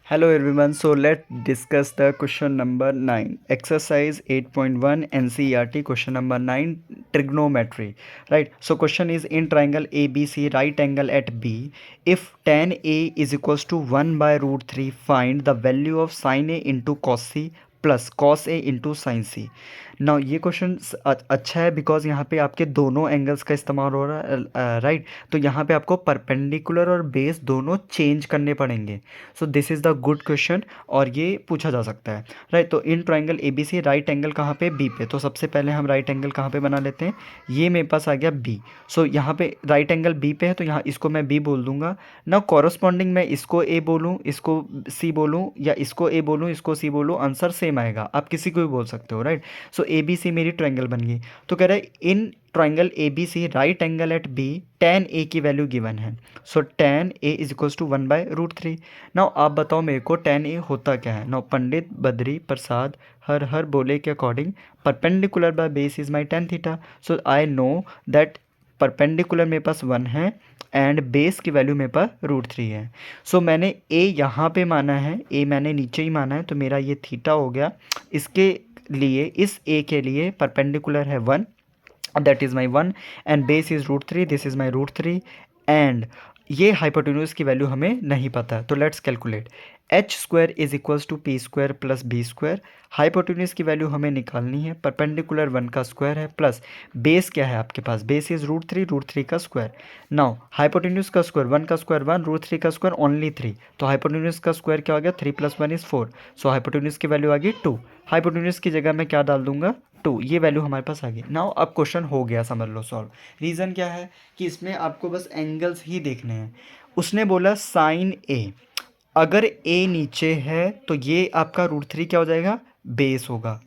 Hello everyone, so let's discuss the question number 9. Exercise 8.1 NCERT question number 9 trigonometry. Right, so question is in triangle ABC right angle at B. If tan A is equals to 1 by root 3, find the value of sin A into cos C plus cos A into sine C. ना ये question अच्छा है because यहाँ पे आपके दोनों angles का इस्तेमाल हो रहा है राइट। तो यहाँ पे आपको परपेंडिकुलर और बेस दोनों चेंज करने पड़ेंगे। So this is the good question और ये पूछा जा सकता है राइट। तो in triangle A B C right angle कहाँ पे बी पे, तो सबसे पहले हम राइट एंगल कहाँ पे बना लेते हैं, ये मेरे पास आ गया बी। सो यहाँ पे राइट एंगल बी पे है तो यहाँ इसको मैं बी बोल दूंगा ना। कॉरस्पॉन्डिंग मैं इसको ए बोलूँ, इसको सी बोलूँ, या इसको ए बोलूँ इसको सी बोलूँ, आंसर सेम आएगा। आप किसी को भी बोल सकते हो राइट। सो ए बी सी मेरी ट्राइंगल बन गई। तो कह रहा है in triangle A B C right angle at B tan A की वैल्यू गिवन है। So tan A is equals to 1 by root 3। Now आप बताओ मेरे को tan ए होता क्या है। नाउ पंडित बद्री प्रसाद हर हर बोले के according perpendicular by base is my tan theta. So I know that perpendicular मेरे पास 1 है एंड बेस की वैल्यू मेरे पास रूट 3 है। सो मैंने ए यहाँ पे माना है, ए मैंने नीचे ही माना है, तो मेरा ये थीटा हो गया। इसके लिए इस ए के लिए परपेंडिकुलर है 1, that is my 1 and base is root 3, this is my root 3 and ये हाइपोटेन्यूज की वैल्यू हमें नहीं पता है। तो let's calculate H square is equals to P square plus B square. Hypotenuse की वैल्यू हमें निकालनी है। परपेंडिकुलर 1 का स्क्वायर है प्लस बेस क्या है आपके पास, बेस इज रूट थ्री का स्क्वायर। नाउ हाइपोटेन्यूज का स्क्वायर 1 का स्क्वायर 1, रूट 3 का स्क्वायर ओनली 3, तो हाइपोटेन्यूज का स्क्वायर क्या हो गया 3 + 1 = 4। सो हाइपोटेन्यूज की वैल्यू आ गई 2। हाइपोटेन्यूज की जगह मैं क्या डाल दूंगा 2, ये वैल्यू हमारे पास आ गई। नाउ अब क्वेश्चन हो गया समझ लो सॉल्व। रीज़न क्या है कि इसमें आपको बस एंगल्स ही देखने हैं। उसने बोला साइन ए, अगर ए नीचे है तो ये आपका रूट 3 क्या हो जाएगा, बेस होगा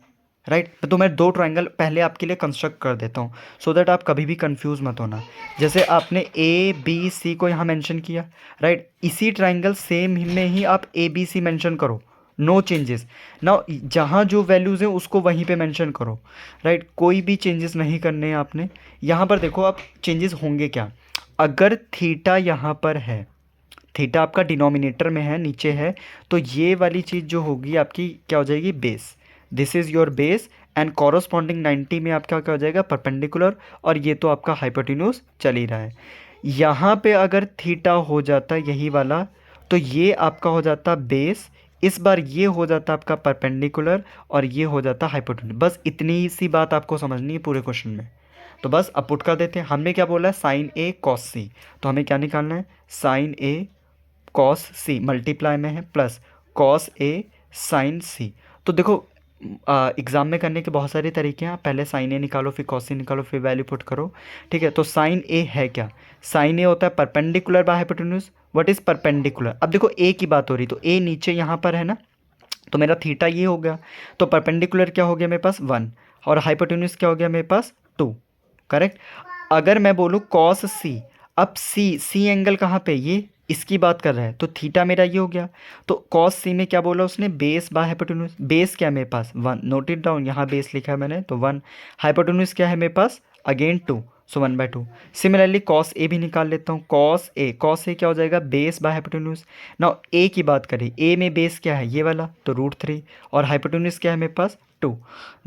राइट। तो मैं दो ट्राइंगल पहले आपके लिए कंस्ट्रक्ट कर देता हूँ सो दैट आप कभी भी कंफ्यूज मत होना। जैसे आपने ए बी सी को यहाँ मेंशन किया राइट, इसी ट्राइंगल सेम में ही आप ए बी सी मेंशन करो, नो चेंजेस। ना जहाँ जो वैल्यूज़ हैं उसको वहीं पे मेंशन करो राइट, कोई भी चेंजेस नहीं करने हैं आपने। यहाँ पर देखो आप चेंजेस होंगे क्या, अगर थीटा यहाँ पर है, थीटा आपका डिनोमिनेटर में है नीचे है, तो ये वाली चीज़ जो होगी आपकी क्या हो जाएगी base, this is your base and corresponding 90 में आपका क्या हो जाएगा परपेंडिकुलर, और ये तो आपका हाइपोटेन्यूज चल ही रहा है। यहाँ पे अगर थीटा हो जाता यही वाला तो ये आपका हो जाता बेस, इस बार ये हो जाता आपका परपेंडिकुलर और ये हो जाता हाइपोटेन्यूज। बस इतनी सी बात आपको समझनी है पूरे क्वेश्चन में। तो बस अब पुट कर देते हैं। हमने क्या बोला है साइन ए कॉस सी, तो हमें क्या निकालना है साइन ए कॉस सी मल्टीप्लाई में है प्लस कॉस ए साइन सी। तो देखो एग्ज़ाम में करने के बहुत सारे तरीके हैं। आप पहले साइन ए निकालो फिर कॉस सी निकालो फिर वैल्यू पुट करो, ठीक है। तो साइन ए है क्या, साइन ए होता है perpendicular by hypotenuse. What is perpendicular, अब देखो ए की बात हो रही तो ए नीचे यहाँ पर है ना, तो मेरा थीटा ये हो गया। तो परपेंडिकुलर क्या हो गया मेरे पास 1 और हाइपोटेन्यूज क्या हो गया मेरे पास 2, करेक्ट। अगर मैं बोलूँ कॉस सी, अब सी एंगल कहाँ पे, ये इसकी बात कर रहा है, तो थीटा मेरा ये हो गया। तो कॉस सी में क्या बोला उसने बेस बाय हाइपोटेन्यूज, बेस क्या है मेरे पास 1, नोट इट डाउन, यहाँ बेस लिखा है मैंने तो 1। हाइपोटेन्यूज क्या है मेरे पास again 2, so 1/2। Similarly cos A भी निकाल लेता हूँ, कॉस ए क्या हो जाएगा बेस बाय हाइपोटेन्यूज। नाउ ए की बात करें, ए में बेस क्या है ये वाला तो रूट 3 और हाइपोटेन्यूज क्या है मेरे पास 2।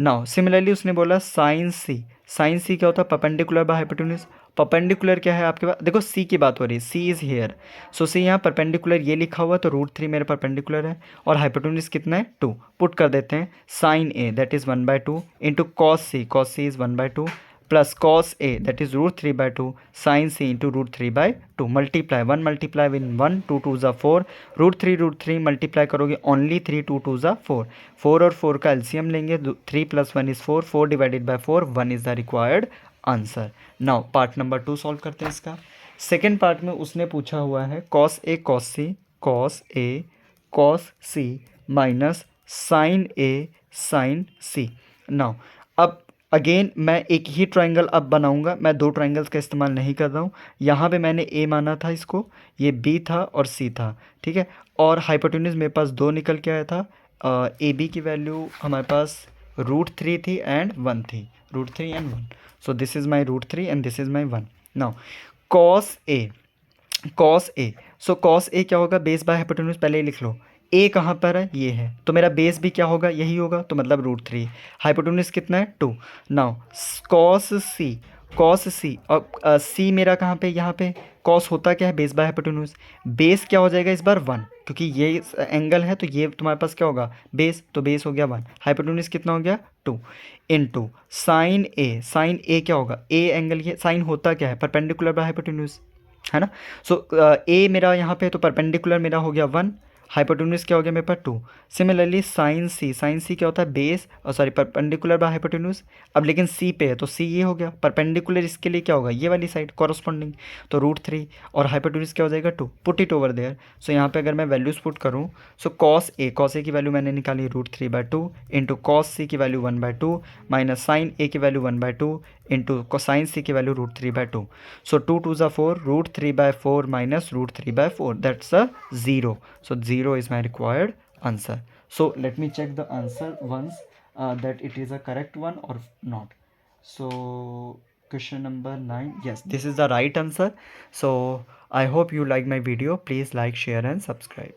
नाउ सिमिलरली उसने बोला साइन सी, साइन सी क्या होता है परपेंडिकुलर बाय हाइपोटेन्यूज। परपेंडिकुलर क्या है आपके पास, देखो सी की बात हो रही है, सी इज़ हेयर, सो सी यहाँ परपेंडिकुलर ये लिखा हुआ तो रूट 3 मेरा परपेंडिकुलर है और हाइपोटेन्यूज कितना है 2। पुट कर देते हैं sine A that is 1/2 into cos C is 1/2 plus cos A that is √3/2 sine C into √3/2 multiply 1 multiply विन 1 2 2 ज़ा 4 √3 मल्टीप्लाई करोगे ओनली 3 2 2 ज़ा 4 4 और 4 का एलसीएम लेंगे 3 + 1 = 4 4 divided by 4 1 is the required answer. Now part number 2 solve करते हैं इसका। सेकेंड पार्ट में उसने पूछा हुआ है cos A cos C minus sign A sign C. Now अब अगेन मैं एक ही ट्राइंगल अब बनाऊंगा, मैं दो ट्राइंगल्स का इस्तेमाल नहीं कर रहा हूँ। यहाँ पे मैंने ए माना था इसको, ये बी था और सी था, ठीक है। और हाइपोटेन्यूज मेरे पास 2 निकल के आया था। ए बी की वैल्यू हमारे पास √3 थी एंड 1 थी, √3 and 1। So this is my √3 and this is my 1। Now cos A, cos A, so cos A क्या होगा, बेस बाय हाइपोटेन्यूज, पहले ही लिख लो। ए कहाँ पर है, ये है, तो मेरा बेस भी क्या होगा, यही होगा, तो मतलब √3। हाइपोटेन्यूज कितना है, 2। नाउ कॉस सी, कॉस सी, और सी मेरा कहाँ पे, यहाँ पे। कॉस होता क्या है, बेस बाय हाइपोटेन्यूज। बेस क्या हो जाएगा इस बार 1, क्योंकि ये एंगल है तो ये तुम्हारे पास क्या होगा, बेस, तो बेस हो गया 1। हाइपोटेन्यूज कितना हो गया, 2 इंटू साइन ए। साइन ए क्या होगा, ए एंगल, ये साइन होता क्या है, परपेंडिकुलर बाय हाइपोटेन्यूज, है ना। सो ए मेरा यहाँ पे तो परपेंडिकुलर मेरा हो गया 1, हाइपोटेन्यूज क्या हो गया मेरे पास 2। सिमिलरली साइन सी, साइन सी क्या होता है, बेस, और सॉरी परपेंडिकुलर बाय हाइपोटेन्यूज। अब लेकिन सी पे है तो सी ये हो गया, परपेंडिकुलर इसके लिए क्या होगा, ये वाली साइड कॉरस्पॉन्डिंग, तो √3, और हाइपोटेन्यूज क्या हो जाएगा 2। Put it over there. So यहाँ पे अगर मैं वैल्यूज पुट करूँ, सो कॉस ए की वैल्यू मैंने निकाली √3/2 इंटू कॉस सी की वैल्यू 1/2 माइनस साइन ए की वैल्यू 1/2 इंटू कोसाइन सी की value √3/2। So 2 2s are 4, √3/4 minus √3/4. That's a 0. So 0 is my required answer. So let me check the answer once, that it is a correct one or not. So question number 9. Yes, this is the right answer. So I hope you like my video. Please like, share and subscribe.